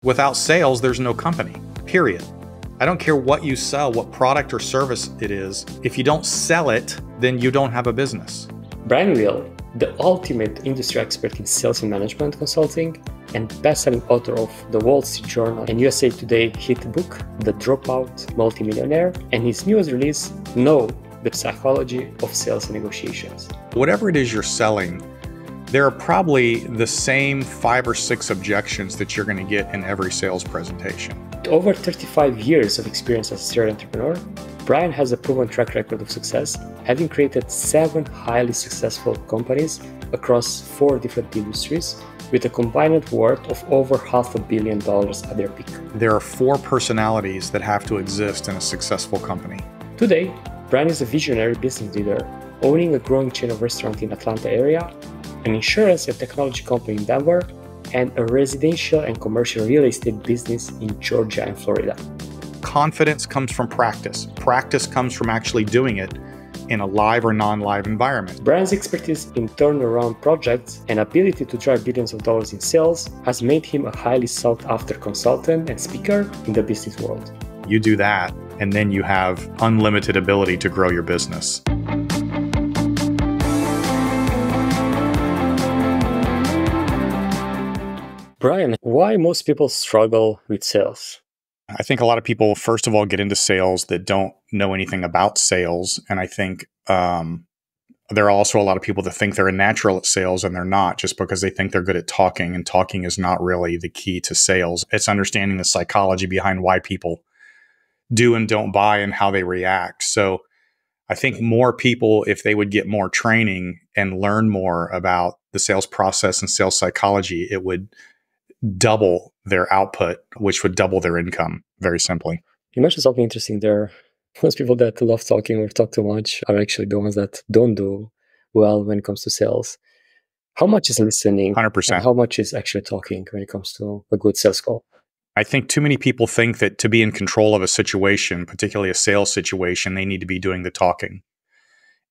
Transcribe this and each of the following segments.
Without sales, there's no company, period. I don't care what you sell, what product or service it is. If you don't sell it, then you don't have a business. Brian Will, the ultimate industry expert in sales and management consulting and best-selling author of the Wall Street Journal and USA Today hit book, The Dropout Multi-Millionaire, and his newest release, Know the Psychology of Sales and Negotiations. Whatever it is you're selling, there are probably the same 5 or 6 objections that you're going to get in every sales presentation. With over 35 years of experience as a serial entrepreneur, Brian has a proven track record of success, having created 7 highly successful companies across 4 different industries with a combined worth of over $500 million at their peak. There are 4 personalities that have to exist in a successful company. Today, Brian is a visionary business leader, owning a growing chain of restaurants in Atlanta area, an insurance and technology company in Denver, and a residential and commercial real estate business in Georgia and Florida. Confidence comes from practice. Practice comes from actually doing it in a live or non-live environment. Brian's expertise in turnaround projects and ability to drive billions of dollars in sales has made him a highly sought-after consultant and speaker in the business world. You do that, and then you have unlimited ability to grow your business. Brian, why most people struggle with sales? I think a lot of people, first of all, get into sales that don't know anything about sales. And I think there are also a lot of people that think they're a natural at sales and they're not, just because they think they're good at talking. And talking is not really the key to sales. It's understanding the psychology behind why people do and don't buy and how they react. So I think more people, if they would get more training and learn more about the sales process and sales psychology, it would double their output, which would double their income, very simply. You mentioned something interesting there. Most people that love talking or talk too much are actually the ones that don't do well when it comes to sales. How much is listening? 100%. And how much is actually talking when it comes to a good sales call? I think too many people think that to be in control of a situation, particularly a sales situation, they need to be doing the talking.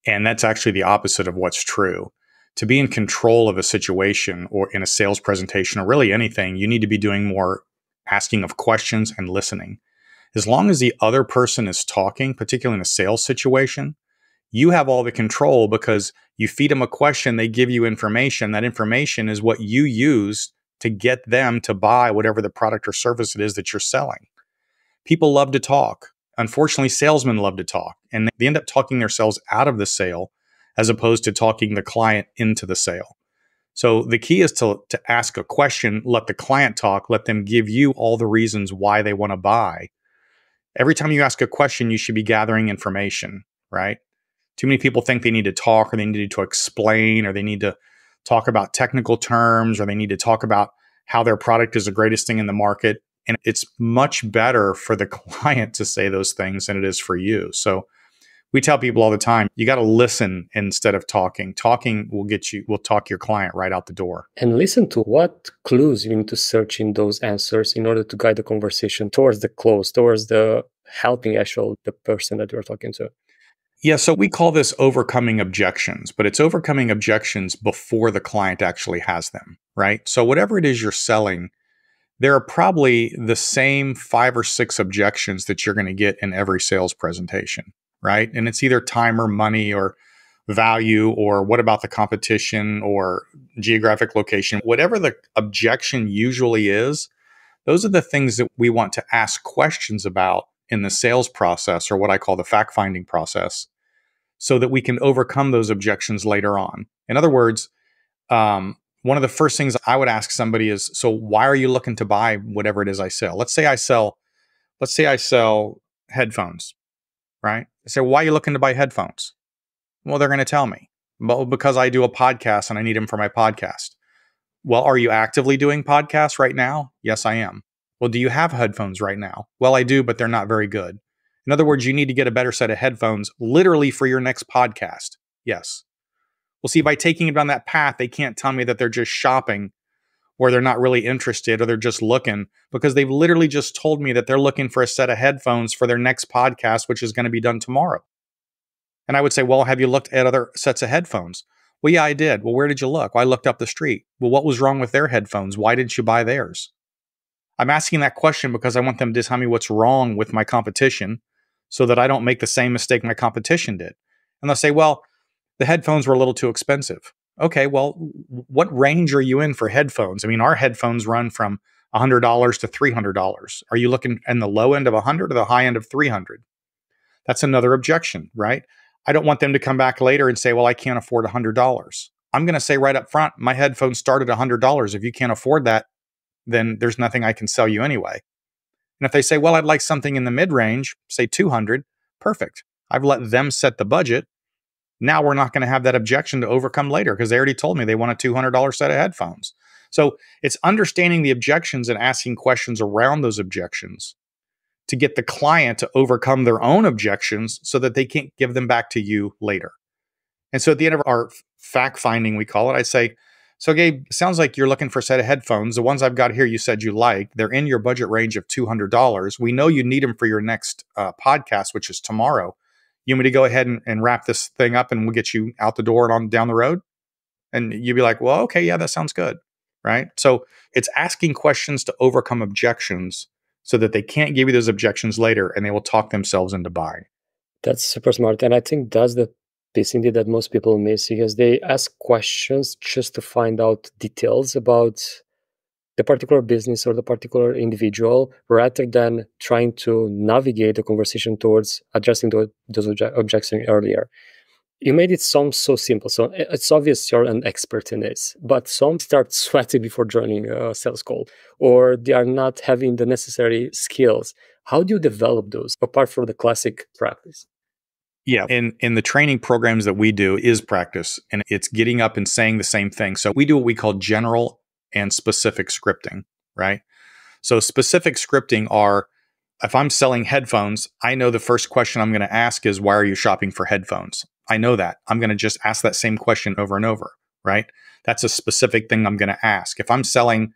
And that's actually the opposite of what's true. To be in control of a situation or in a sales presentation or really anything, you need to be doing more asking of questions and listening. As long as the other person is talking, particularly in a sales situation, you have all the control because you feed them a question, they give you information. That information is what you use to get them to buy whatever the product or service it is that you're selling. People love to talk. Unfortunately, salesmen love to talk, and they end up talking themselves out of the sale as opposed to talking the client into the sale. So the key is to ask a question, let the client talk, let them give you all the reasons why they want to buy. Every time you ask a question, you should be gathering information, right? Too many people think they need to talk or they need to explain or they need to talk about technical terms or they need to talk about how their product is the greatest thing in the market. And it's much better for the client to say those things than it is for you. So we tell people all the time, you got to listen instead of talking. Talking will talk your client right out the door. And listen to what clues you need to search in those answers in order to guide the conversation towards the close, towards the helping the person that you're talking to. Yeah, so we call this overcoming objections, but it's overcoming objections before the client actually has them, right? So whatever it is you're selling, there are probably the same 5 or 6 objections that you're going to get in every sales presentation. Right? And it's either time or money or value or what about the competition or geographic location. Whatever the objection usually is, those are the things that we want to ask questions about in the sales process or what I call the fact-finding process so that we can overcome those objections later on. In other words, one of the first things I would ask somebody is, so why are you looking to buy whatever it is I sell? Let's say I sell headphones. Right? I say, why are you looking to buy headphones? Well, they're going to tell me. Well, because I do a podcast and I need them for my podcast. Well, are you actively doing podcasts right now? Yes, I am. Well, do you have headphones right now? Well, I do, but they're not very good. In other words, you need to get a better set of headphones literally for your next podcast. Yes. Well, see, by taking it down that path, they can't tell me that they're just shopping or they're not really interested or they're just looking because they've literally just told me that they're looking for a set of headphones for their next podcast, which is going to be done tomorrow. And I would say, well, have you looked at other sets of headphones? Well, yeah, I did. Well, where did you look? Well, I looked up the street. Well, what was wrong with their headphones? Why didn't you buy theirs? I'm asking that question because I want them to tell me what's wrong with my competition so that I don't make the same mistake my competition did. And they'll say, well, the headphones were a little too expensive. Okay, well, what range are you in for headphones? I mean, our headphones run from $100 to $300. Are you looking in the low end of 100 or the high end of 300? That's another objection, right? I don't want them to come back later and say, well, I can't afford $100. I'm going to say right up front, my headphones start at $100. If you can't afford that, then there's nothing I can sell you anyway. And if they say, well, I'd like something in the mid range, say 200, perfect. I've let them set the budget. Now we're not going to have that objection to overcome later because they already told me they want a $200 set of headphones. So it's understanding the objections and asking questions around those objections to get the client to overcome their own objections so that they can't give them back to you later. And so at the end of our fact finding, we call it, I say, so Gabe, sounds like you're looking for a set of headphones. The ones I've got here, you said you like. They're in your budget range of $200. We know you need them for your next podcast, which is tomorrow. You want me to go ahead and wrap this thing up and we'll get you out the door and on down the road? And you'd be like, well, okay, yeah, that sounds good. Right? So it's asking questions to overcome objections so that they can't give you those objections later and they will talk themselves into buying. That's super smart. And I think that's the piece indeed that most people miss, because they ask questions just to find out details about the particular business or the particular individual, rather than trying to navigate the conversation towards addressing those objections earlier. You made it sound so simple. So it's obvious you're an expert in this, but some start sweating before joining a sales call, or they are not having the necessary skills. How do you develop those apart from the classic practice? Yeah. In the training programs that we do is practice, and it's getting up and saying the same thing. So we do what we call general and specific scripting, right? So specific scripting are, if I'm selling headphones, I know the first question I'm going to ask is, why are you shopping for headphones? I know that. I'm going to just ask that same question over and over, right? That's a specific thing I'm going to ask. If I'm selling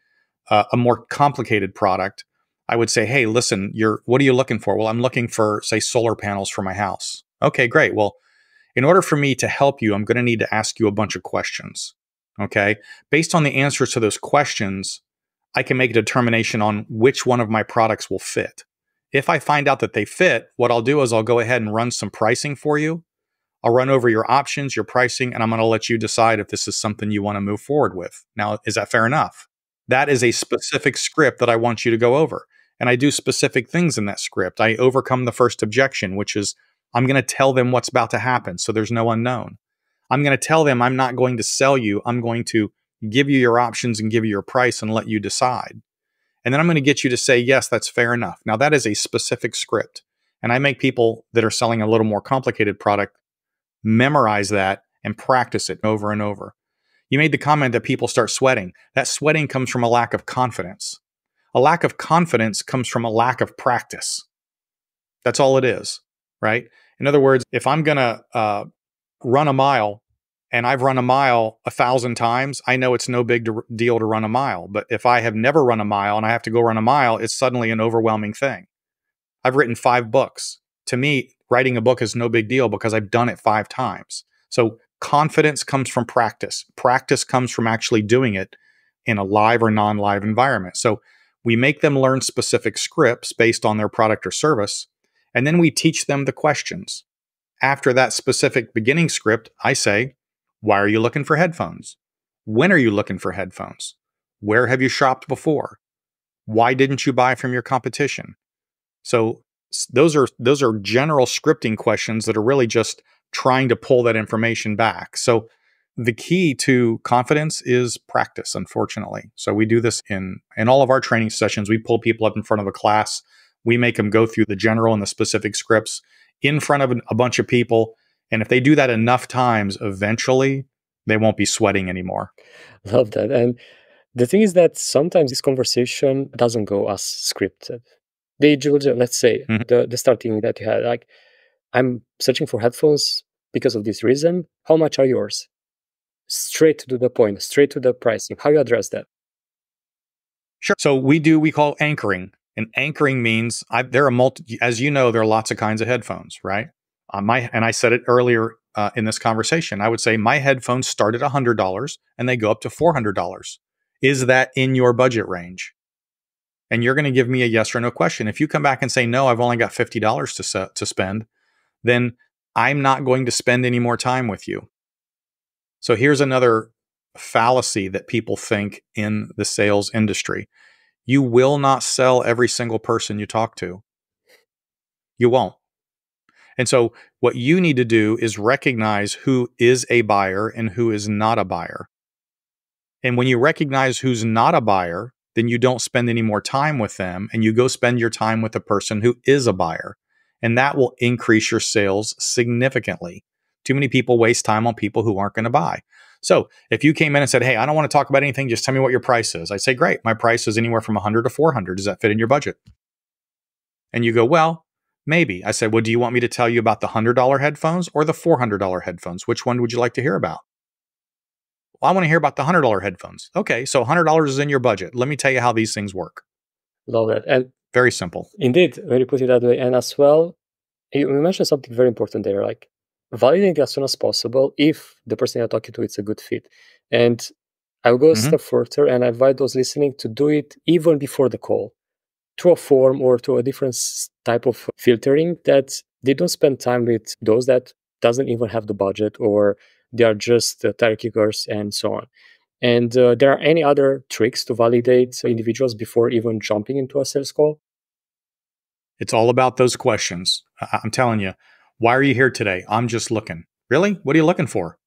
a more complicated product, I would say, hey, listen, what are you looking for? Well, I'm looking for, say, solar panels for my house. Okay, great. Well, in order for me to help you, I'm going to need to ask you a bunch of questions. Okay. Based on the answers to those questions, I can make a determination on which one of my products will fit. If I find out that they fit, what I'll do is I'll go ahead and run some pricing for you. I'll run over your options, your pricing, and I'm going to let you decide if this is something you want to move forward with. Now, is that fair enough? That is a specific script that I want you to go over. And I do specific things in that script. I overcome the first objection, which is I'm going to tell them what's about to happen, so there's no unknown. I'm going to tell them I'm not going to sell you. I'm going to give you your options and give you your price and let you decide. And then I'm going to get you to say, yes, that's fair enough. Now, that is a specific script. And I make people that are selling a little more complicated product memorize that and practice it over and over. You made the comment that people start sweating. That sweating comes from a lack of confidence. A lack of confidence comes from a lack of practice. That's all it is, right? In other words, if I'm going to run a mile and I've run a mile 1,000 times, I know it's no big deal to run a mile. But if I have never run a mile and I have to go run a mile, it's suddenly an overwhelming thing. I've written 5 books. To me, writing a book is no big deal because I've done it 5 times. So confidence comes from practice. Practice comes from actually doing it in a live or non-live environment. So we make them learn specific scripts based on their product or service, and then we teach them the questions. After that specific beginning script, I say, why are you looking for headphones? When are you looking for headphones? Where have you shopped before? Why didn't you buy from your competition? So those are general scripting questions that are really just trying to pull that information back. So the key to confidence is practice, unfortunately. So we do this in all of our training sessions. We pull people up in front of a class. We make them go through the general and the specific scripts in front of a bunch of people. And if they do that enough times, eventually they won't be sweating anymore. Love that. And the thing is that sometimes this conversation doesn't go as scripted. They just, let's say, the starting that you had, like, I'm searching for headphones because of this reason. How much are yours? Straight to the point, straight to the pricing. How you address that? Sure. So we call anchoring. And anchoring means as you know, there are lots of kinds of headphones, right? And I said it earlier in this conversation. I would say my headphones start at $100 and they go up to $400. Is that in your budget range? and you're going to give me a yes or no question. If you come back and say, no, I've only got $50 to spend, then I'm not going to spend any more time with you. So here's another fallacy that people think in the sales industry. You will not sell every single person you talk to. You won't. And so what you need to do is recognize who is a buyer and who is not a buyer. And when you recognize who's not a buyer, then you don't spend any more time with them and you go spend your time with the person who is a buyer. And that will increase your sales significantly. Too many people waste time on people who aren't going to buy. So if you came in and said, hey, I don't want to talk about anything, just tell me what your price is. I'd say, great, my price is anywhere from 100 to 400. Does that fit in your budget? And you go, well, maybe. I said, well, do you want me to tell you about the $100 headphones or the $400 headphones? Which one would you like to hear about? Well, I want to hear about the $100 headphones. Okay, so $100 is in your budget. Let me tell you how these things work. Love that. And very simple. Indeed, when you put it that way. And as well, you mentioned something very important there, like validating as soon as possible if the person you're talking to is a good fit. And I'll go a step further and I invite those listening to do it even before the call, through a form or through a different type of filtering, that they don't spend time with those that doesn't even have the budget, or they are just tire kickers and so on. And there are any other tricks to validate individuals before even jumping into a sales call? It's all about those questions. I'm telling you, why are you here today? I'm just looking. Really? What are you looking for?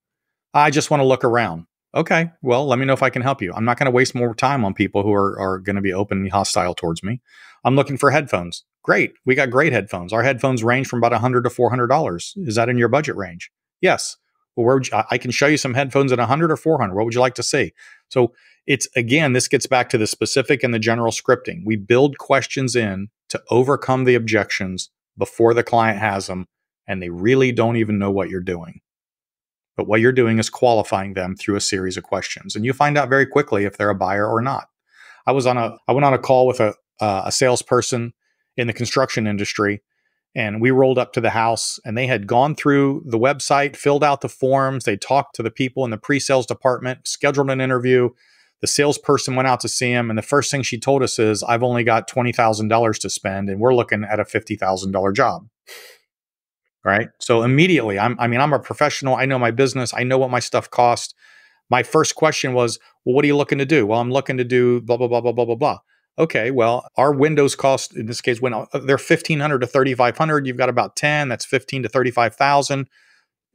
I just want to look around. Okay, well, let me know if I can help you. I'm not going to waste more time on people who are going to be openly hostile towards me. I'm looking for headphones. Great. We got great headphones. Our headphones range from about $100 to $400. Is that in your budget range? Yes. Well, where would I can show you some headphones at 100 or 400. What would you like to see? So it's, again, this gets back to the specific and the general scripting. We build questions in to overcome the objections before the client has them, and they really don't even know what you're doing. But what you're doing is qualifying them through a series of questions, and you find out very quickly if they're a buyer or not. I went on a call with a salesperson in the construction industry, and we rolled up to the house, and they had gone through the website, filled out the forms. They talked to the people in the pre-sales department, scheduled an interview. The salesperson went out to see him, and the first thing she told us is, I've only got $20,000 to spend, and we're looking at a $50,000 job. Right? So immediately, I'm a professional. I know my business. I know what my stuff costs. My first question was, well, what are you looking to do? Well, I'm looking to do blah, blah, blah, blah, blah, blah, blah. Okay, well, our windows cost, in this case, they're $1,500 to $3,500. You've got about 10. That's $15,000 to $35,000.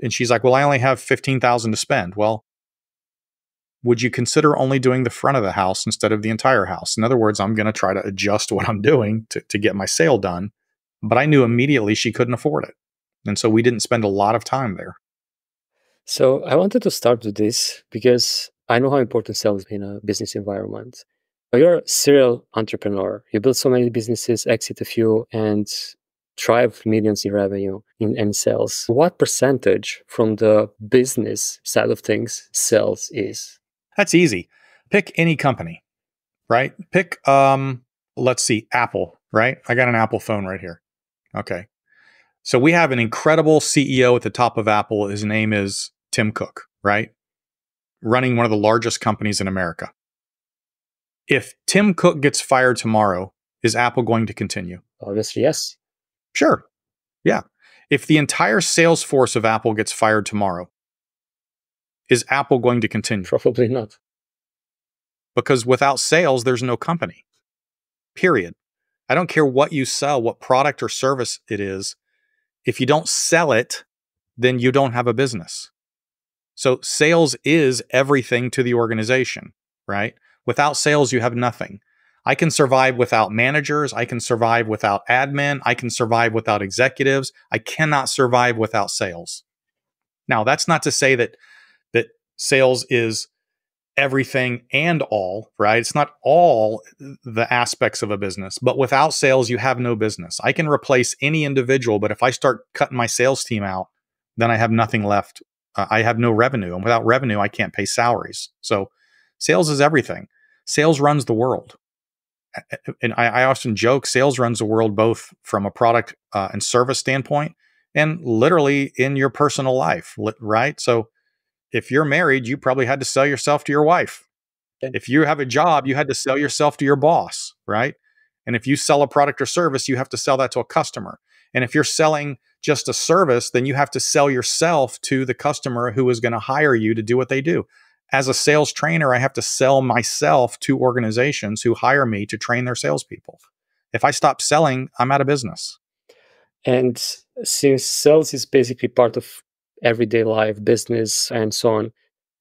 And she's like, well, I only have $15,000 to spend. Well, would you consider only doing the front of the house instead of the entire house? In other words, I'm going to try to adjust what I'm doing to get my sale done. But I knew immediately she couldn't afford it. And so we didn't spend a lot of time there. So I wanted to start with this because I know how important sales is in a business environment. You're a serial entrepreneur. You build so many businesses, exit a few, and drive millions in revenue in sales. What percentage from the business side of things sales is? That's easy. Pick any company, right? Pick, let's see, Apple, right? I got an Apple phone right here. Okay. So we have an incredible CEO at the top of Apple. His name is Tim Cook, right? Running one of the largest companies in America. If Tim Cook gets fired tomorrow, is Apple going to continue? Obviously, yes. Sure. Yeah. If the entire sales force of Apple gets fired tomorrow, is Apple going to continue? Probably not. Because without sales, there's no company. Period. I don't care what you sell, what product or service it is. If you don't sell it, then you don't have a business. So sales is everything to the organization, right? Without sales, you have nothing. I can survive without managers. I can survive without admin. I can survive without executives. I cannot survive without sales. Now, that's not to say that sales is everything and all, right? It's not all the aspects of a business, but without sales, you have no business. I can replace any individual, but if I start cutting my sales team out, then I have nothing left. I have no revenue, and without revenue, I can't pay salaries. So sales is everything. Sales runs the world. And I often joke, sales runs the world both from a product and service standpoint and literally in your personal life, right? So if you're married, you probably had to sell yourself to your wife. If you have a job, you had to sell yourself to your boss, right? And if you sell a product or service, you have to sell that to a customer. And if you're selling just a service, then you have to sell yourself to the customer who is going to hire you to do what they do. As a sales trainer, I have to sell myself to organizations who hire me to train their salespeople. If I stop selling, I'm out of business. And since sales is basically part of everyday life, business, and so on,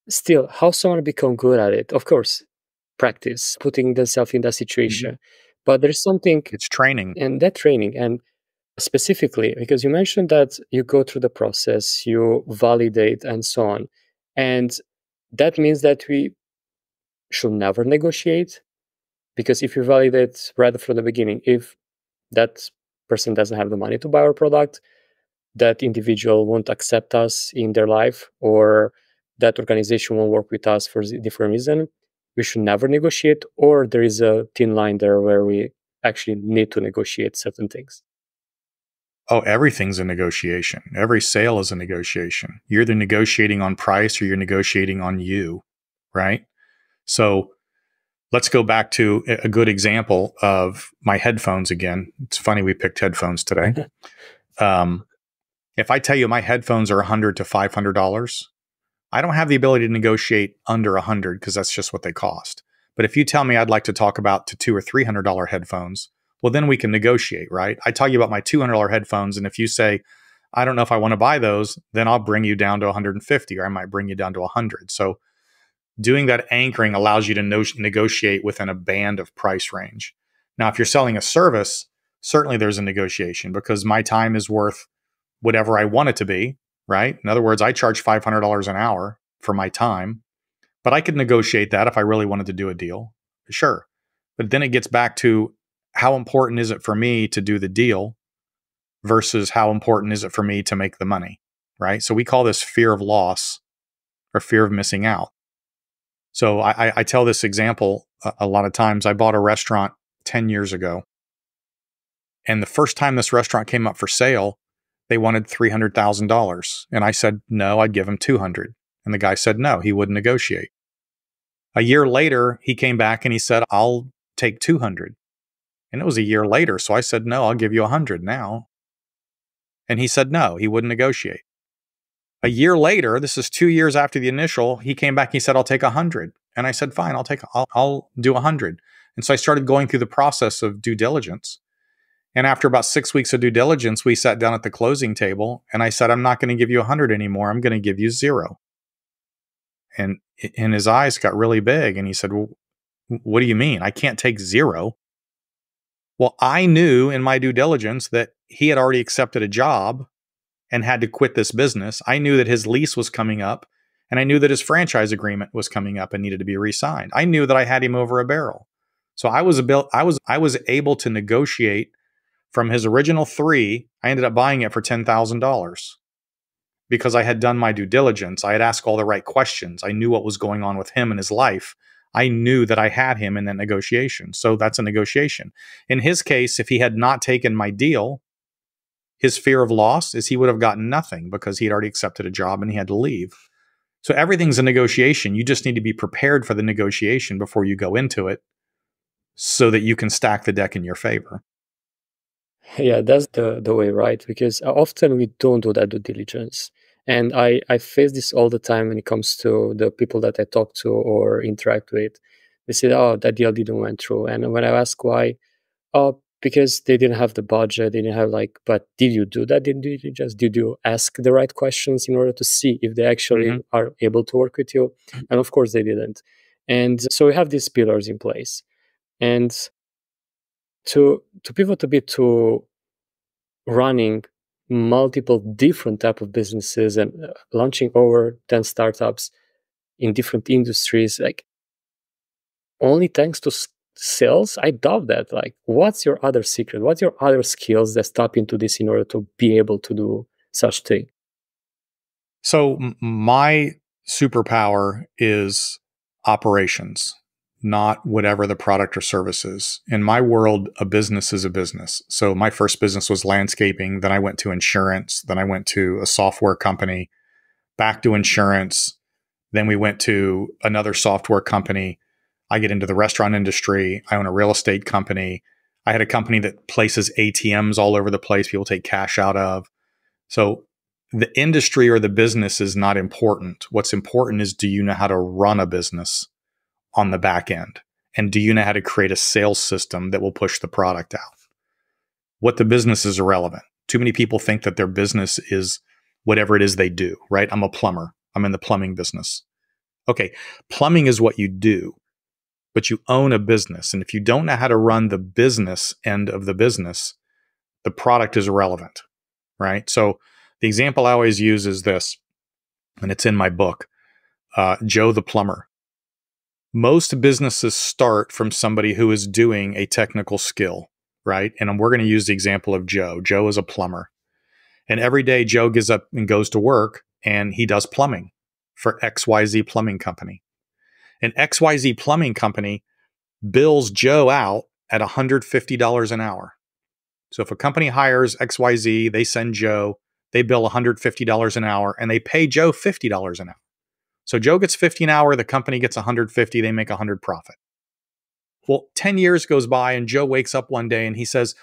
still, how someone become good at it? Of course, practice, putting themselves in that situation. But there's something, It's training. and that training, and specifically, because you mentioned that you go through the process, you validate, and so on. And that means that we should never negotiate. Because if you validate right from the beginning, if that person doesn't have the money to buy our product, that individual won't accept us in their life, or that organization won't work with us for a different reason, we should never negotiate, or there is a thin line there where we actually need to negotiate certain things. Oh, everything's a negotiation. Every sale is a negotiation. You're either negotiating on price or you're negotiating on you, right? So let's go back to a good example of my headphones again. It's funny we picked headphones today. If I tell you my headphones are $100 to $500, I don't have the ability to negotiate under $100 because that's just what they cost. But if you tell me I'd like to talk about to $200 or $300 headphones, well, then we can negotiate, right? I tell you about my $200 headphones, and if you say, I don't know if I want to buy those, then I'll bring you down to 150, or I might bring you down to 100. So doing that anchoring allows you to negotiate within a band of price range. Now, if you're selling a service, certainly there's a negotiation because my time is worth whatever I want it to be, right? In other words, I charge $500 an hour for my time, but I could negotiate that if I really wanted to do a deal. Sure. But then it gets back to how important is it for me to do the deal versus how important is it for me to make the money, right? So we call this fear of loss or fear of missing out. So I tell this example a lot of times. I bought a restaurant 10 years ago. And the first time this restaurant came up for sale, they wanted $300,000. And I said, no, I'd give them $200,000. And the guy said, no, he wouldn't negotiate. A year later, he came back and he said, I'll take $200,000. And it was a year later. So I said, no, I'll give you $100,000 now. And he said, no, he wouldn't negotiate. A year later, this is 2 years after the initial, he came back and he said, I'll take $100,000. And I said, fine, I'll do $100,000. And so I started going through the process of due diligence. And after about 6 weeks of due diligence, we sat down at the closing table and I said, I'm not going to give you $100,000 anymore. I'm going to give you $0. And his eyes got really big. And he said, well, what do you mean? I can't take $0. Well, I knew in my due diligence that he had already accepted a job and had to quit this business. I knew that his lease was coming up, and I knew that his franchise agreement was coming up and needed to be re-signed. I knew that I had him over a barrel. So I was able to negotiate from his original $3,000. I ended up buying it for $10,000 because I had done my due diligence. I had asked all the right questions. I knew what was going on with him in his life. I knew that I had him in that negotiation. So that's a negotiation. In his case, if he had not taken my deal, his fear of loss is he would have gotten nothing because he had already accepted a job and he had to leave. So everything's a negotiation. You just need to be prepared for the negotiation before you go into it so that you can stack the deck in your favor. Yeah, that's the way, right? Because often we don't do that due diligence. And I face this all the time when it comes to the people that I talk to or interact with. They say, oh, that deal didn't went through. And when I ask why, oh, because they didn't have the budget, they didn't have but did you do that? Did you ask the right questions in order to see if they actually are able to work with you? And of course they didn't. And so we have these pillars in place. And to pivot a bit to running multiple different type of businesses and launching over 10 startups in different industries, only thanks to sales, I doubt that. What's your other secret? What's your other skills that tap into this in order to be able to do such thing? So my superpower is operations, not whatever the product or service is. In my world, a business is a business. So my first business was landscaping. Then I went to insurance. Then I went to a software company, back to insurance. Then we went to another software company. I get into the restaurant industry. I own a real estate company. I had a company that places ATMs all over the place, people take cash out of. So the industry or the business is not important. What's important is, do you know how to run a business on the back end? And do you know how to create a sales system that will push the product out? What the business is irrelevant. Too many people think that their business is whatever it is they do, right? I'm a plumber. I'm in the plumbing business. Okay, plumbing is what you do, but you own a business. And if you don't know how to run the business end of the business, the product is irrelevant, right? So the example I always use is this, and it's in my book, Joe the plumber. Most businesses start from somebody who is doing a technical skill, right? And we're going to use the example of Joe. Joe is a plumber. And every day Joe gets up and goes to work and he does plumbing for XYZ Plumbing Company. And XYZ Plumbing Company bills Joe out at $150 an hour. So if a company hires XYZ, they send Joe, they bill $150 an hour, and they pay Joe $50 an hour. So Joe gets $50 an hour, the company gets $150, they make $100 profit. Well, 10 years goes by and Joe wakes up one day and he says,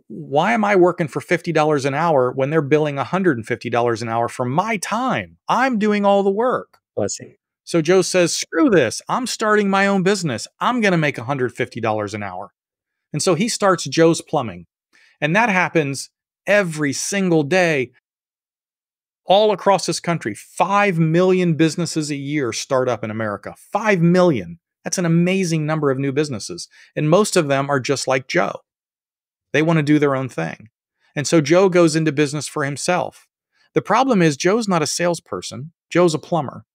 why am I working for $50 an hour when they're billing $150 an hour for my time? I'm doing all the work. Let's see. So Joe says, screw this. I'm starting my own business. I'm going to make $150 an hour. And so he starts Joe's Plumbing. And that happens every single day all across this country. 5 million businesses a year start up in America. 5 million. That's an amazing number of new businesses. And most of them are just like Joe. They want to do their own thing. And so Joe goes into business for himself. The problem is Joe's not a salesperson. Joe's a plumber.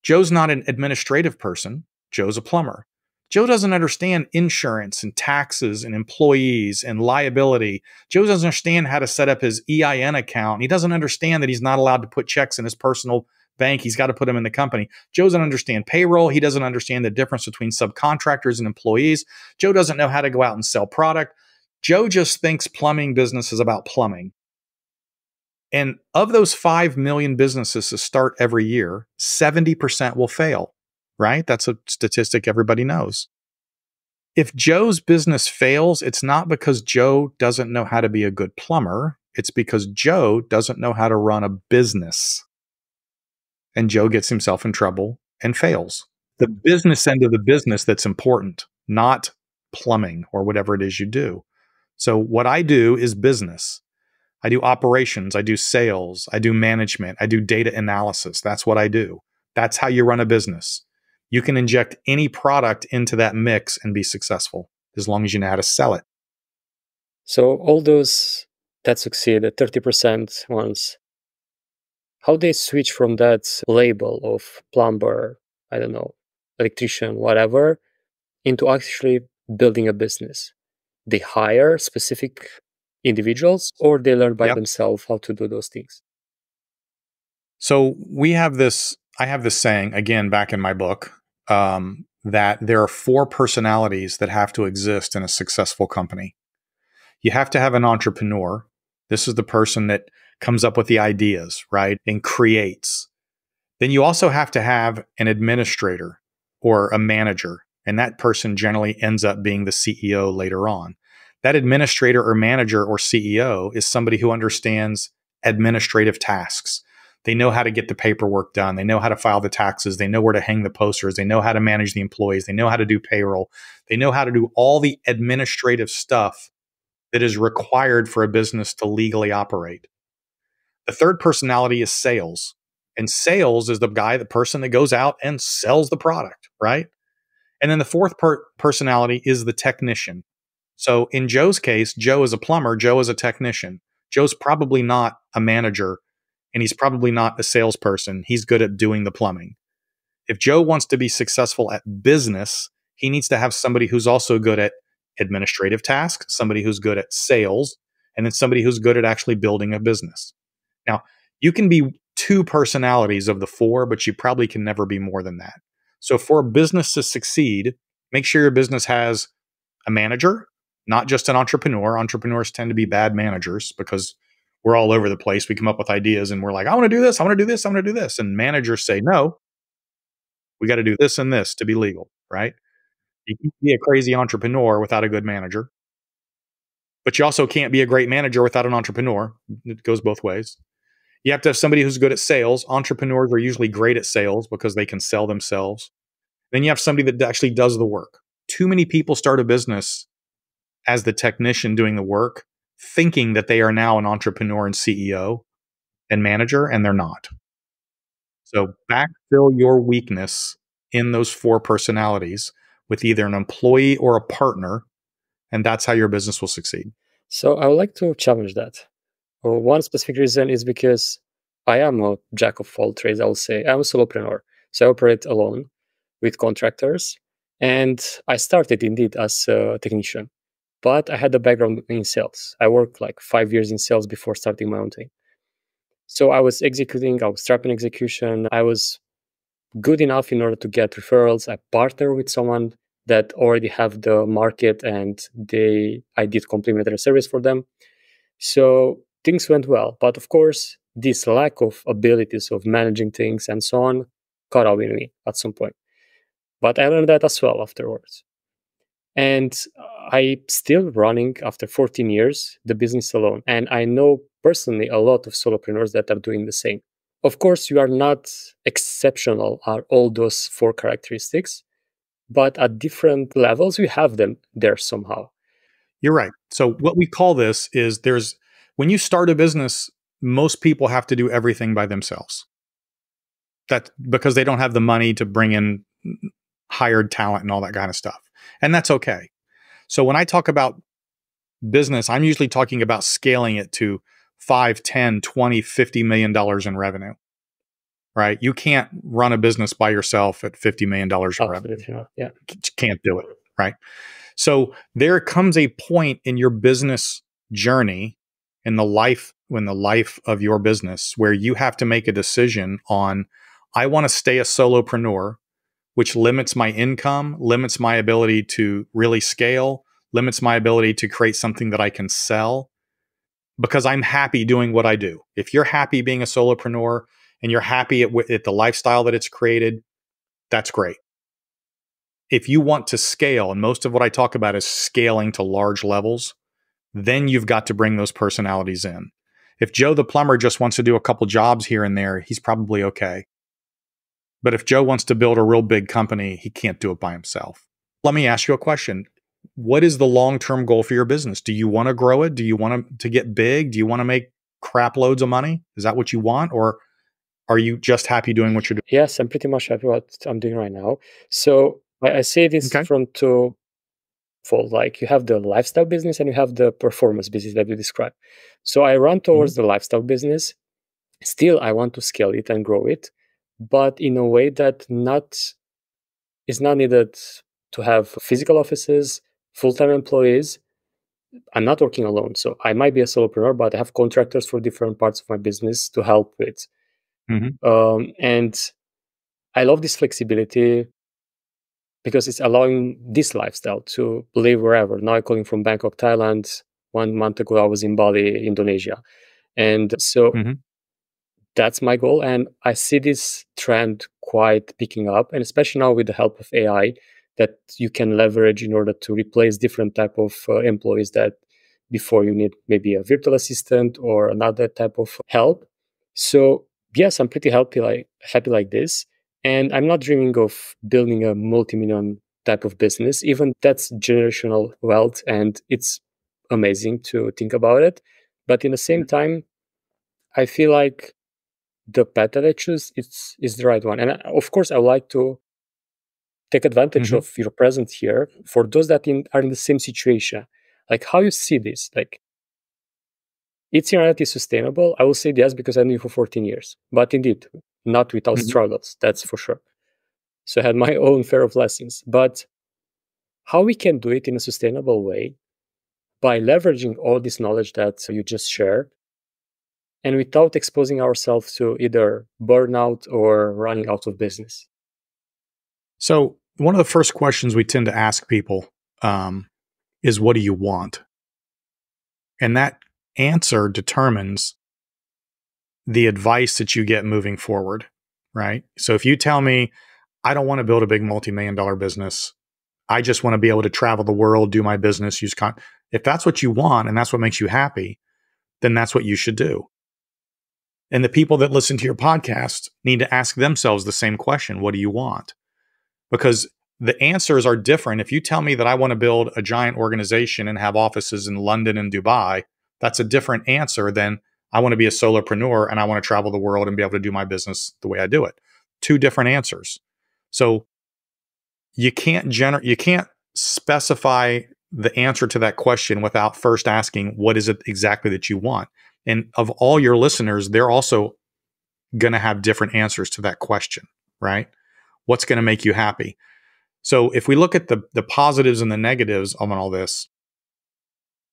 Joe's not an administrative person. Joe's a plumber. Joe doesn't understand insurance and taxes and employees and liability. Joe doesn't understand how to set up his EIN account. He doesn't understand that he's not allowed to put checks in his personal bank. He's got to put them in the company. Joe doesn't understand payroll. He doesn't understand the difference between subcontractors and employees. Joe doesn't know how to go out and sell product. Joe just thinks plumbing business is about plumbing. And of those 5 million businesses that start every year, 70% will fail, right? That's a statistic everybody knows. If Joe's business fails, it's not because Joe doesn't know how to be a good plumber. It's because Joe doesn't know how to run a business. And Joe gets himself in trouble and fails. The business end of the business that's important, not plumbing or whatever it is you do. So what I do is business. I do operations, I do sales, I do management, I do data analysis. That's what I do. That's how you run a business. You can inject any product into that mix and be successful as long as you know how to sell it. So all those that succeed, the 30% ones, how they switch from that label of plumber, I don't know, electrician, whatever, into actually building a business? They hire specific individuals or they learn by themselves how to do those things? So I have this saying, again, back in my book, that there are 4 personalities that have to exist in a successful company. You have to have an entrepreneur. This is the person that comes up with the ideas, right? And creates. Then you also have to have an administrator or a manager. And that person generally ends up being the CEO later on. That administrator or manager or CEO is somebody who understands administrative tasks. They know how to get the paperwork done. They know how to file the taxes. They know where to hang the posters. They know how to manage the employees. They know how to do payroll. They know how to do all the administrative stuff that is required for a business to legally operate. The third personality is sales. And sales is the person that goes out and sells the product, right? And then the fourth personality is the technician. So in Joe's case, Joe is a plumber, Joe is a technician. Joe's probably not a manager, and he's probably not a salesperson. He's good at doing the plumbing. If Joe wants to be successful at business, he needs to have somebody who's also good at administrative tasks, somebody who's good at sales, and then somebody who's good at actually building a business. Now, you can be 2 personalities of the 4, but you probably can never be more than that. So for a business to succeed, make sure your business has a manager, not just an entrepreneur. Entrepreneurs tend to be bad managers because we're all over the place. We come up with ideas and we're like, I want to do this, I want to do this, I want to do this. And managers say, no, we got to do this and this to be legal, right? You can be a crazy entrepreneur without a good manager. But you also can't be a great manager without an entrepreneur. It goes both ways. You have to have somebody who's good at sales. Entrepreneurs are usually great at sales because they can sell themselves. Then you have somebody that actually does the work. Too many people start a business as the technician doing the work, thinking that they are now an entrepreneur and CEO and manager, and they're not. So backfill your weakness in those 4 personalities with either an employee or a partner, and that's how your business will succeed. So I would like to challenge that. One specific reason is because I am a jack of all trades, I will say. I'm a solopreneur. So I operate alone with contractors. And I started indeed as a technician, but I had a background in sales. I worked like 5 years in sales before starting my own thing. So I was trapping execution. I was good enough in order to get referrals. I partnered with someone that already have the market and I did complimentary service for them. So things went well. But of course, this lack of abilities of managing things and so on caught up with me at some point. But I learned that as well afterwards. And I still running after 14 years the business alone. And I know personally a lot of solopreneurs that are doing the same. Of course, you are not exceptional at all those 4 characteristics, but at different levels, you have them there somehow. You're right. So what we call this is when you start a business, most people have to do everything by themselves. That's because they don't have the money to bring in hired talent and all that kind of stuff. And that's okay. So when I talk about business, I'm usually talking about scaling it to 5, 10, 20, $50 million in revenue, right? You can't run a business by yourself at $50 million in revenue. Yeah. You can't do it, right? So there comes a point in your business journey, in the life of your business, where you have to make a decision on, I want to stay a solopreneur, which limits my income, limits my ability to really scale, limits my ability to create something that I can sell, because I'm happy doing what I do. If you're happy being a solopreneur and you're happy at the lifestyle that it's created, that's great. If you want to scale, and most of what I talk about is scaling to large levels, then you've got to bring those personalities in. If Joe the plumber just wants to do a couple jobs here and there, he's probably okay. But if Joe wants to build a real big company, he can't do it by himself. Let me ask you a question. What is the long-term goal for your business? Do you want to grow it? Do you want to get big? Do you want to make crap loads of money? Is that what you want? Or are you just happy doing what you're doing? Yes, I'm pretty much happy what I'm doing right now. So I say this from 2 fold. Like you have the lifestyle business and you have the performance business that you described. So I run towards the lifestyle business. Still, I want to scale it and grow it, but in a way that is not needed to have physical offices, full-time employees. I'm not working alone. So I might be a solopreneur, but I have contractors for different parts of my business to help with. And I love this flexibility because it's allowing this lifestyle to live wherever. Now I'm calling from Bangkok, Thailand. 1 month ago, I was in Bali, Indonesia. And so that's my goal. And I see this trend quite picking up, and especially now with the help of AI that you can leverage in order to replace different type of employees that before you need maybe a virtual assistant or another type of help. So yes, I'm pretty happy like this. And I'm not dreaming of building a multi-million type of business. Even that's generational wealth, and it's amazing to think about it. But in the same time, I feel like the path that I choose is the right one. And of course, I would like to take advantage of your presence here for those that are in the same situation. Like how you see this, like it's in reality sustainable. I will say yes because I knew you for 14 years, but indeed not without struggles. That's for sure. So I had my own fair of lessons, but how we can do it in a sustainable way by leveraging all this knowledge that you just shared and without exposing ourselves to either burnout or running out of business. So one of the first questions we tend to ask people is, what do you want? And that answer determines the advice that you get moving forward, right? So if you tell me, I don't want to build a big multi-million-dollar business, I just want to be able to travel the world, do my business, If that's what you want and that's what makes you happy, then that's what you should do. And the people that listen to your podcast need to ask themselves the same question. What do you want? Because the answers are different. If you tell me that I want to build a giant organization and have offices in London and Dubai, that's a different answer than I want to be a solopreneur and I want to travel the world and be able to do my business the way I do it. Two different answers. So you can't specify the answer to that question without first asking, what is it exactly that you want? And of all your listeners, they're also going to have different answers to that question, right? What's going to make you happy? So if we look at the positives and the negatives on all this,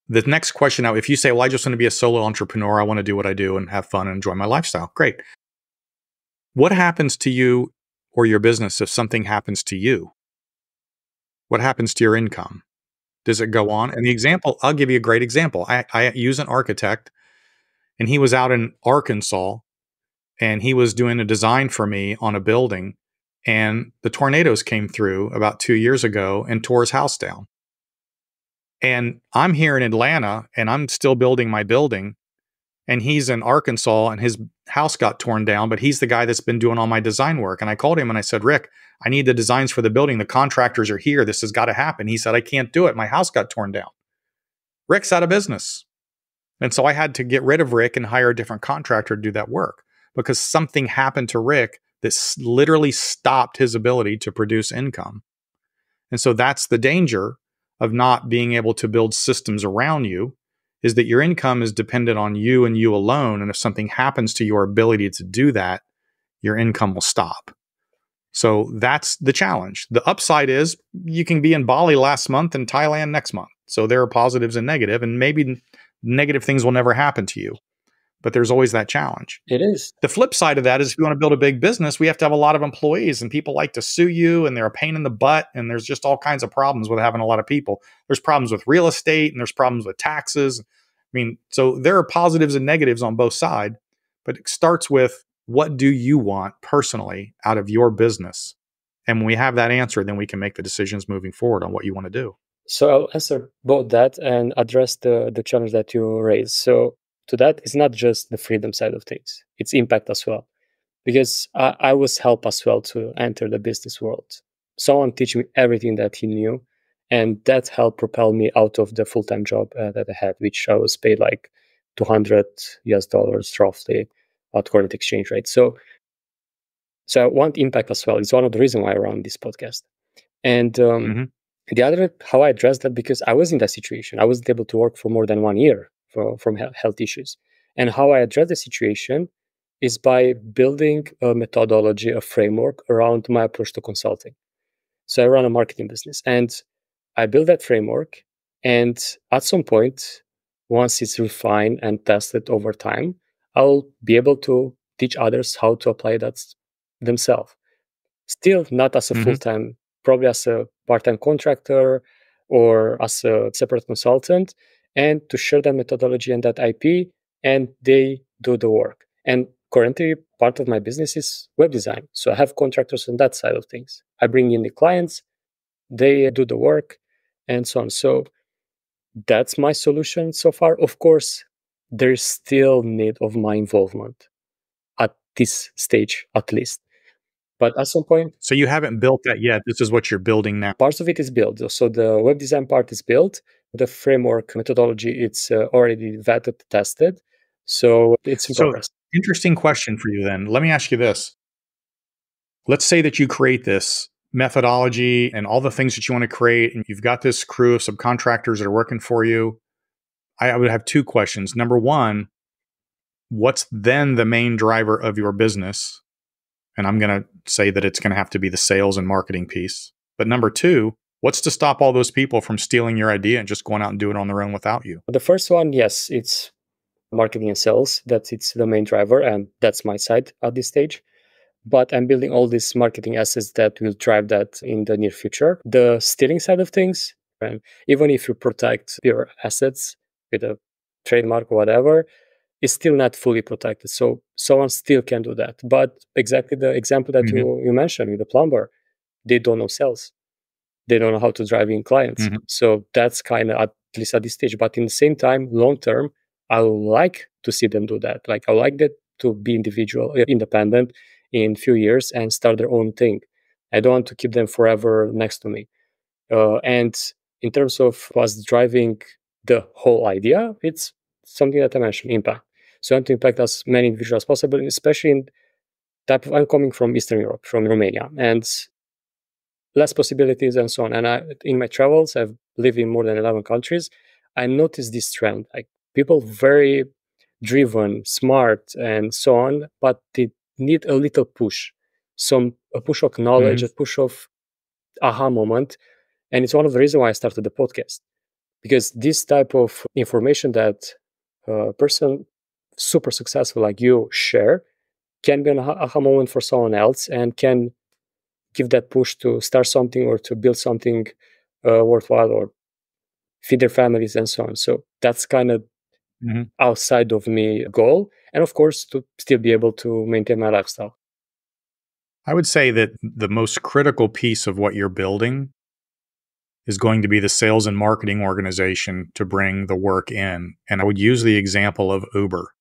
the next question now, if you say, well, I just want to be a solo entrepreneur, I want to do what I do and have fun and enjoy my lifestyle. Great. What happens to you or your business if something happens to you? What happens to your income? Does it go on? And the example, I'll give you a great example. I use an architect, and he was out in Arkansas, and he was doing a design for me on a building, and the tornadoes came through about 2 years ago and tore his house down. And I'm here in Atlanta, and I'm still building my building, and he's in Arkansas, and his house got torn down, but he's the guy that's been doing all my design work. And I called him and I said, Rick, I need the designs for the building. The contractors are here. This has got to happen. He said, I can't do it. My house got torn down. Rick's out of business. And so I had to get rid of Rick and hire a different contractor to do that work because something happened to Rick that literally stopped his ability to produce income. And so that's the danger of not being able to build systems around you, is that your income is dependent on you and you alone. And if something happens to your ability to do that, your income will stop. So that's the challenge. The upside is you can be in Bali last month and Thailand next month. So there are positives and negative, and maybe negative things will never happen to you. But there's always that challenge. It is. The flip side of that is if you want to build a big business, we have to have a lot of employees, and people like to sue you, and they're a pain in the butt. And there's just all kinds of problems with having a lot of people. There's problems with real estate, and there's problems with taxes. I mean, so there are positives and negatives on both sides, but it starts with, what do you want personally out of your business? And when we have that answer, then we can make the decisions moving forward on what you want to do. So I'll answer both that and address the challenge that you raised. So to that, it's not just the freedom side of things, it's impact as well. Because I was helped as well to enter the business world. Someone teach me everything that he knew, and that helped propel me out of the full-time job that I had, which I was paid like $200 roughly at current exchange rate. So I want impact as well. It's one of the reasons why I run this podcast. And the other, how I addressed that, because I was in that situation. I wasn't able to work for more than 1 year from health issues. And how I addressed the situation is by building a methodology, a framework around my approach to consulting. So I run a marketing business, and I build that framework. And at some point, once it's refined and tested over time, I'll be able to teach others how to apply that themselves. Still not as a full-time, probably as a part-time contractor or as a separate consultant, and to share that methodology and that IP, and they do the work. And currently, part of my business is web design. So I have contractors on that side of things. I bring in the clients, they do the work, and so on. So that's my solution so far. Of course, there's still need of my involvement at this stage, at least. But at some point... So you haven't built that yet. This is what you're building now. Parts of it is built. So the web design part is built. The framework methodology, it's already vetted, tested. So it's in progress. Interesting question for you then. Let me ask you this. Let's say that you create this methodology and all the things that you want to create, and you've got this crew of subcontractors that are working for you. I would have two questions. Number one, what's then the main driver of your business? And I'm going to say that it's going to have to be the sales and marketing piece. But number two, what's to stop all those people from stealing your idea and just going out and doing it on their own without you? The first one, yes, it's marketing and sales. It's the main driver, and that's my side at this stage. But I'm building all these marketing assets that will drive that in the near future. The stealing side of things, right? Even if you protect your assets with a trademark or whatever, it's still not fully protected. So someone still can do that. But exactly the example that you mentioned with the plumber, they don't know sales. They don't know how to drive in clients. So that's kind of, at least at this stage. But in the same time, long term, I like to see them do that. Like I like that to be independent in few years and start their own thing. I don't want to keep them forever next to me. And in terms of what's driving the whole idea, it's something that I mentioned, impact. So I want to impact as many individuals as possible, especially in I'm coming from Eastern Europe, from Romania, and less possibilities and so on. And in my travels, I've lived in more than 11 countries. I noticed this trend, like people very driven, smart, and so on, but they need a little push, a push of knowledge, a push of aha moment. And it's one of the reasons why I started the podcast, because this type of information that a person super successful like you share can be an aha moment for someone else and can give that push to start something or to build something worthwhile or feed their families and so on. So that's kind of outside of me goal. And of course, to still be able to maintain my lifestyle. I would say that the most critical piece of what you're building is going to be the sales and marketing organization to bring the work in. And I would use the example of Uber.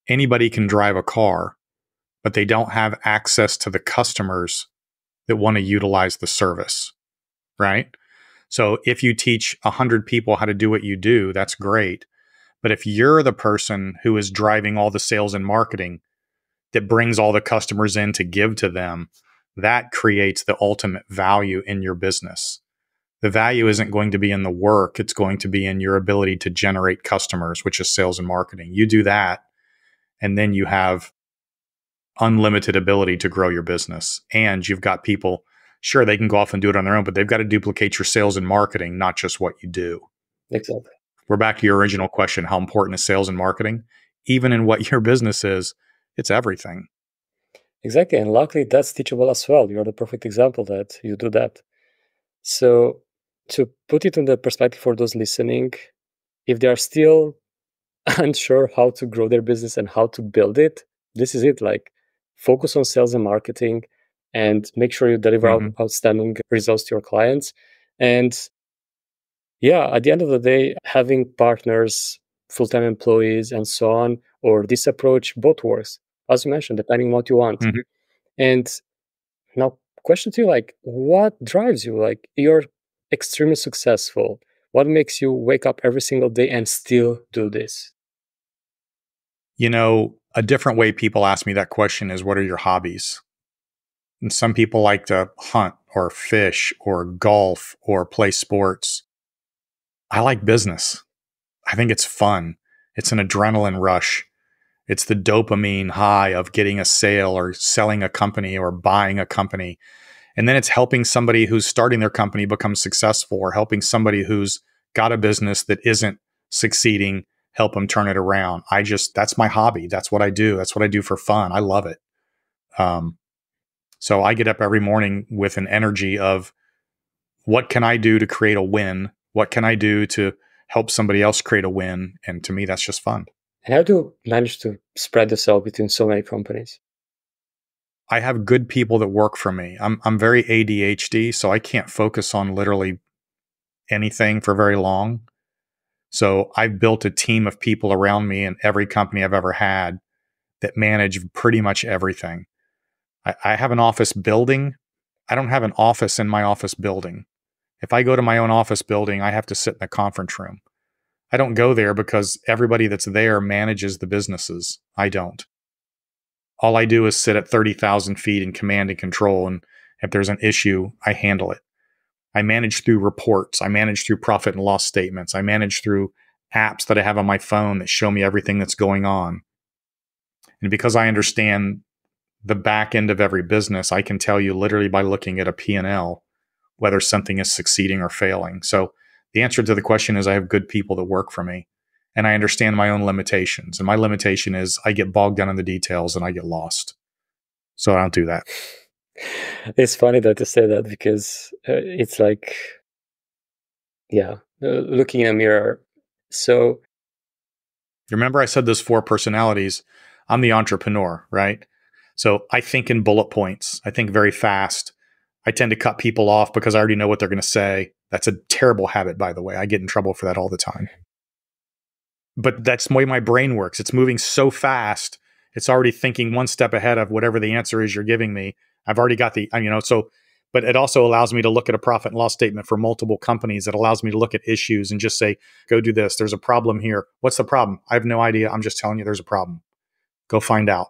Anybody can drive a car, but they don't have access to the customers that want to utilize the service, right? So if you teach 100 people how to do what you do, that's great. But if you're the person who is driving all the sales and marketing that brings all the customers in to give to them, that creates the ultimate value in your business. The value isn't going to be in the work. It's going to be in your ability to generate customers, which is sales and marketing. You do that, and then you have unlimited ability to grow your business. And you've got people, sure, they can go off and do it on their own, but they've got to duplicate your sales and marketing, not just what you do. Exactly. We're back to your original question, how important is sales and marketing? Even in what your business is, it's everything. Exactly. And luckily, that's teachable as well. You're the perfect example that you do that. So to put it in the perspective for those listening, if they are still unsure how to grow their business and how to build it, this is it. Like, focus on sales and marketing and make sure you deliver outstanding results to your clients. And yeah, at the end of the day, having partners, full-time employees, and so on, or this approach, both works, as you mentioned, depending on what you want. And now, question to you, like, what drives you? Like, you're extremely successful. What makes you wake up every single day and still do this? You know, a different way people ask me that question is, what are your hobbies? And some people like to hunt or fish or golf or play sports. I like business. I think it's fun. It's an adrenaline rush. It's the dopamine high of getting a sale or selling a company or buying a company. And then it's helping somebody who's starting their company become successful, or helping somebody who's got a business that isn't succeeding, help them turn it around. That's my hobby. That's what I do. That's what I do for fun. I love it. So I get up every morning with an energy of, what can I do to create a win? What can I do to help somebody else create a win? And to me, that's just fun. And how do you manage to spread yourself between so many companies? I have good people that work for me. I'm very ADHD, so I can't focus on literally anything for very long. So I've built a team of people around me in every company I've ever had that manage pretty much everything. I have an office building. I don't have an office in my office building. If I go to my own office building, I have to sit in a conference room. I don't go there because everybody that's there manages the businesses. I don't. All I do is sit at 30,000 feet in command and control. And if there's an issue, I handle it. I manage through reports. I manage through profit and loss statements. I manage through apps that I have on my phone that show me everything that's going on. And because I understand the back end of every business, I can tell you literally by looking at a P&L whether something is succeeding or failing. So the answer to the question is, I have good people that work for me. And I understand my own limitations. And my limitation is I get bogged down in the details and I get lost. So I don't do that. It's funny that you say that, because it's like, looking in a mirror. So remember I said those 4 personalities. I'm the entrepreneur, right? So I think in bullet points. I think very fast. I tend to cut people off because I already know what they're going to say. That's a terrible habit, by the way. I get in trouble for that all the time. But that's the way my brain works. It's moving so fast. It's already thinking one step ahead of whatever the answer is you're giving me. I've already got but it also allows me to look at a profit and loss statement for multiple companies. It allows me to look at issues and just say, go do this. There's a problem here. What's the problem? I have no idea. I'm just telling you there's a problem. Go find out.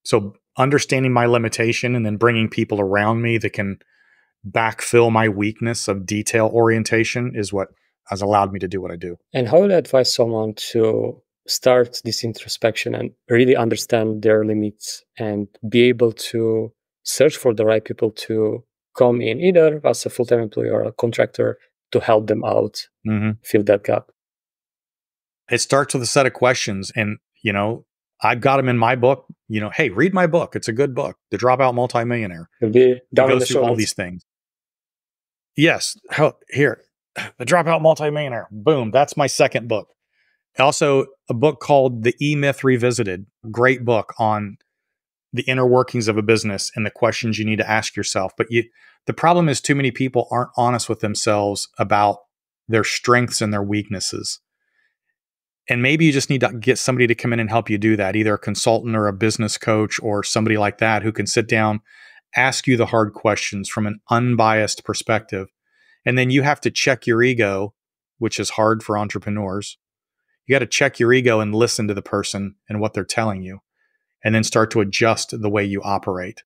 So understanding my limitation and then bringing people around me that can backfill my weakness of detail orientation is what has allowed me to do what I do. And how would I advise someone to start this introspection and really understand their limits and be able to search for the right people to come in, either as a full-time employee or a contractor, to help them out, fill that gap? It starts with a set of questions. And, I've got them in my book. Hey, read my book. It's a good book, The Dropout Multi-Millionaire. It'll be down in the goes through all these things. Yes. Here, The Dropout Multi-Millionaire. Boom. That's my second book. Also, a book called The E-Myth Revisited. Great book on the inner workings of a business and the questions you need to ask yourself. But the problem is too many people aren't honest with themselves about their strengths and their weaknesses. And maybe you just need to get somebody to come in and help you do that, either a consultant or a business coach or somebody like that who can sit down, ask you the hard questions from an unbiased perspective. And then you have to check your ego, which is hard for entrepreneurs. You got to check your ego and listen to the person and what they're telling you, and then start to adjust the way you operate.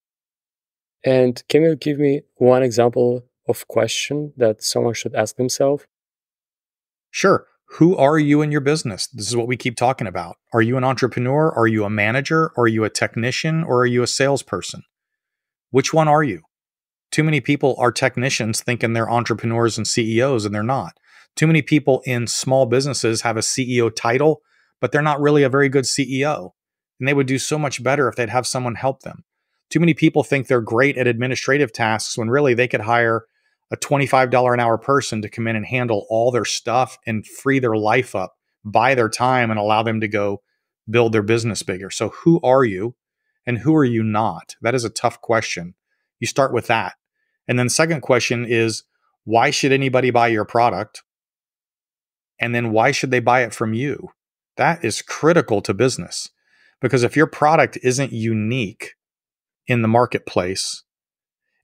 And can you give me one example of question that someone should ask themselves? Sure. Who are you in your business? This is what we keep talking about. Are you an entrepreneur? Are you a manager? Are you a technician? Or are you a salesperson? Which one are you? Too many people are technicians thinking they're entrepreneurs and CEOs, and they're not. Too many people in small businesses have a CEO title, but they're not really a very good CEO. And they would do so much better if they'd have someone help them. Too many people think they're great at administrative tasks when really they could hire a $25 an hour person to come in and handle all their stuff and free their life up, buy their time, and allow them to go build their business bigger. So who are you and who are you not? That is a tough question. You start with that. And then the second question is, why should anybody buy your product? And then why should they buy it from you? That is critical to business, because if your product isn't unique in the marketplace,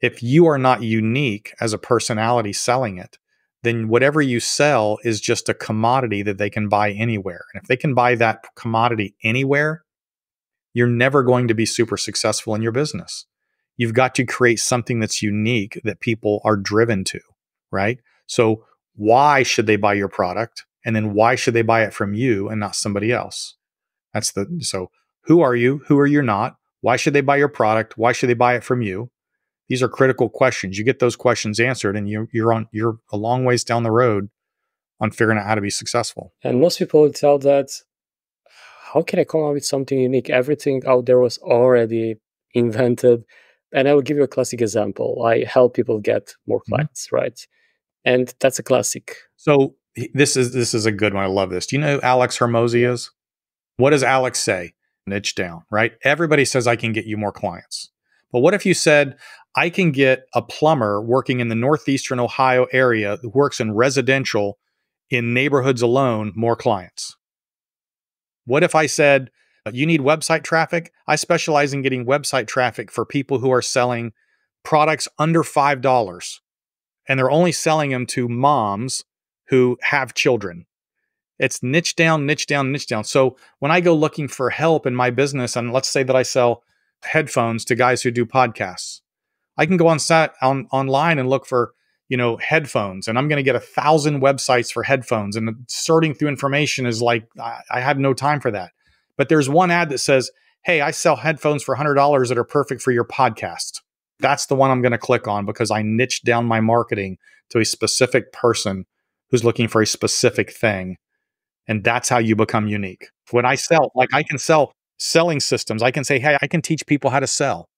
if you are not unique as a personality selling it, then whatever you sell is just a commodity that they can buy anywhere. And if they can buy that commodity anywhere, you're never going to be super successful in your business. You've got to create something that's unique that people are driven to, right? So why should they buy your product? And then why should they buy it from you and not somebody else? So who are you? Who are you not? Why should they buy your product? Why should they buy it from you? These are critical questions. You get those questions answered, and you're a long ways down the road on figuring out how to be successful. And most people will tell that, how can I come up with something unique? Everything out there was already invented. And I will give you a classic example. I help people get more clients, right? And that's a classic. So this is a good one. I love this. Do you know who Alex Hormozi is? What does Alex say? Niche down, right? Everybody says I can get you more clients. But what if you said, I can get a plumber working in the northeastern Ohio area who works in residential in neighborhoods alone, more clients? What if I said, you need website traffic? I specialize in getting website traffic for people who are selling products under $5, and they're only selling them to moms who have children. It's niche down, niche down, niche down. So when I go looking for help in my business, and let's say that I sell headphones to guys who do podcasts, I can go online and look for, headphones, and I'm going to get 1,000 websites for headphones, and sorting through information is like, I have no time for that. But there's one ad that says, hey, I sell headphones for $100 that are perfect for your podcast. That's the one I'm going to click on, because I niched down my marketing to a specific person who's looking for a specific thing. And that's how you become unique. When I sell, I can sell selling systems. I can say, hey, I can teach people how to sell.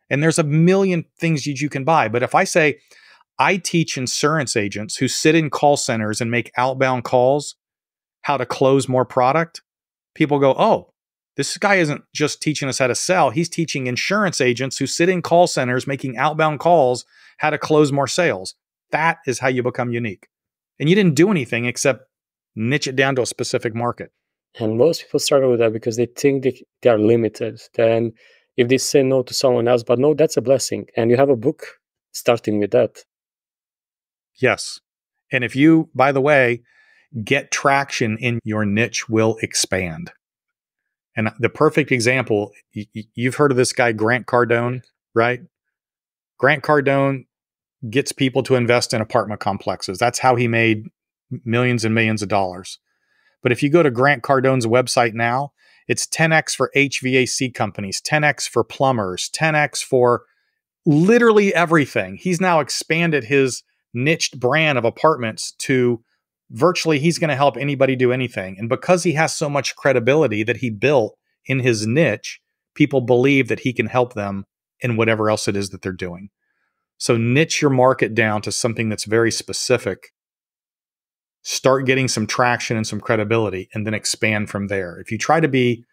And there's a million things you can buy. But if I say, I teach insurance agents who sit in call centers and make outbound calls how to close more product, people go, oh, This guy isn't just teaching us how to sell. He's teaching insurance agents who sit in call centers making outbound calls how to close more sales. That is how you become unique. And you didn't do anything except niche it down to a specific market. And most people struggle with that because they think they are limited. Then if they say no to someone else, but no, that's a blessing. And you have a book starting with that. Yes. And if you, by the way, get traction in your niche will expand. And the perfect example, you've heard of this guy, Grant Cardone, right? Grant Cardone gets people to invest in apartment complexes. That's how he made millions and millions of dollars. But if you go to Grant Cardone's website now, it's 10x for HVAC companies, 10x for plumbers, 10x for literally everything. He's now expanded his niched brand of apartments to virtually he's going to help anybody do anything. And because he has so much credibility that he built in his niche, people believe that he can help them in whatever else it is that they're doing. So niche your market down to something that's very specific. Start getting some traction and some credibility, and then expand from there. If you try to be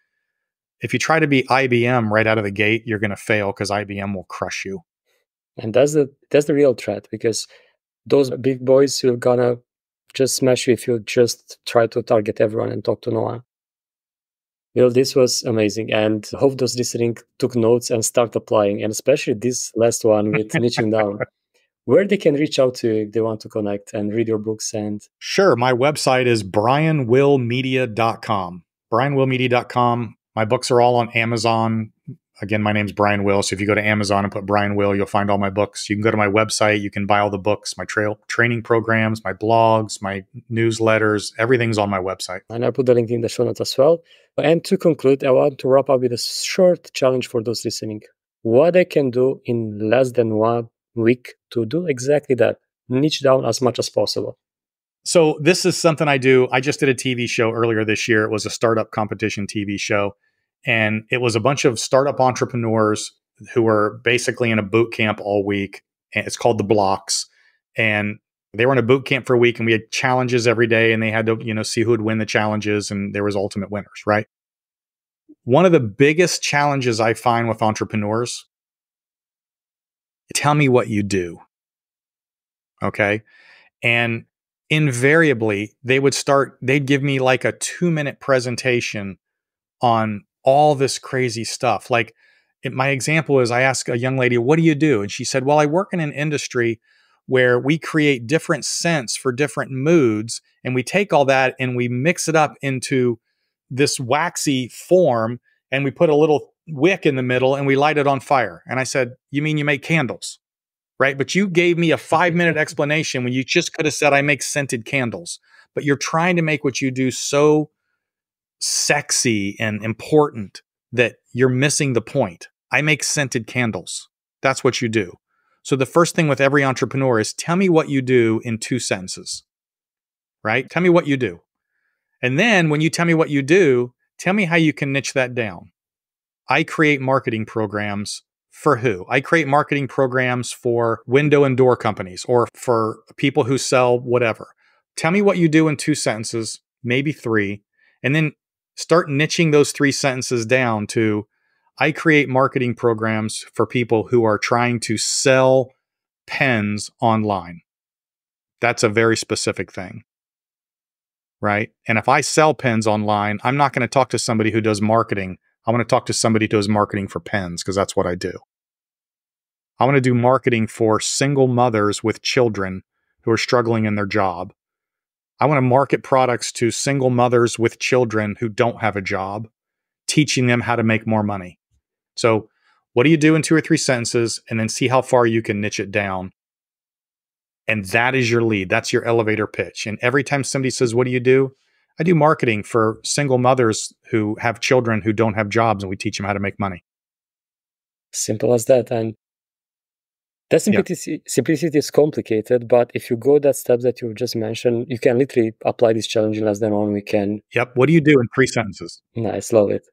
IBM right out of the gate, you're going to fail because IBM will crush you. And that's the real threat, because those big boys are gonna just smash you if you just try to target everyone and talk to no one. Well, this was amazing, and I hope those listening took notes and start applying, and especially this last one with niching down. Where they can reach out to you if they want to connect and read your books. And sure, my website is brianwillmedia.com. brianwillmedia.com. My books are all on Amazon. Again, my name's Brian Will. So if you go to Amazon and put Brian Will, you'll find all my books. You can go to my website. You can buy all the books, my training programs, my blogs, my newsletters. Everything's on my website. And I'll put the link in the show notes as well. And to conclude, I want to wrap up with a short challenge for those listening. What I can do in less than 1 week to do exactly that. Niche down as much as possible. So this is something I do. I just did a TV show earlier this year. It was a startup competition TV show. And it was a bunch of startup entrepreneurs who were basically in a boot camp all week. And it's called The Blocks. And they were in a boot camp for a week, and we had challenges every day, and they had to, see who would win the challenges, and there was ultimate winners, right? One of the biggest challenges I find with entrepreneurs, tell me what you do. Okay. And invariably they'd give me like a 2-minute presentation on all this crazy stuff. Like my example is I asked a young lady, what do you do? And she said, well, I work in an industry where we create different scents for different moods. And we take all that and we mix it up into this waxy form. And we put a little wick in the middle and we light it on fire. And I said, you mean you make candles? Right? But you gave me a 5-minute explanation when you just could have said, I make scented candles. But you're trying to make what you do so sexy and important that you're missing the point. I make scented candles. That's what you do. So the first thing with every entrepreneur is tell me what you do in 2 sentences, right? Tell me what you do. And then when you tell me what you do, tell me how you can niche that down. I create marketing programs for who? I create marketing programs for window and door companies or for people who sell whatever. Tell me what you do in 2 sentences, maybe 3, and then start niching those 3 sentences down to, I create marketing programs for people who are trying to sell pens online. That's a very specific thing, right? And if I sell pens online, I'm not going to talk to somebody who does marketing. I want to talk to somebody who does marketing for pens because that's what I do. I want to do marketing for single mothers with children who are struggling in their job. I want to market products to single mothers with children who don't have a job, teaching them how to make more money. So what do you do in 2 or 3 sentences, and then see how far you can niche it down. And that is your lead. That's your elevator pitch. And every time somebody says, what do you do? I do marketing for single mothers who have children who don't have jobs, and we teach them how to make money. Simple as that. And that simplicity is complicated, but if you go that steps that you just mentioned, you can literally apply this challenge in less than 1 week. Yep. What do you do in 3 sentences? Nice. Love it.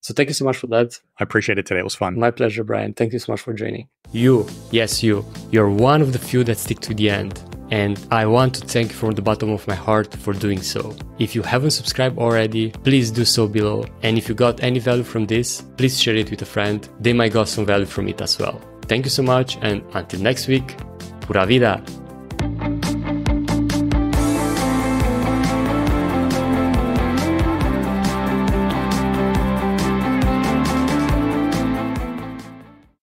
So thank you so much for that. I appreciate it today. It was fun. My pleasure, Brian. Thank you so much for joining. You, yes, you're one of the few that stick to the end. and I want to thank you from the bottom of my heart for doing so. If you haven't subscribed already, please do so below, and if you got any value from this, please share it with a friend. They might got some value from it as well. Thank you so much, and until next week, pura vida!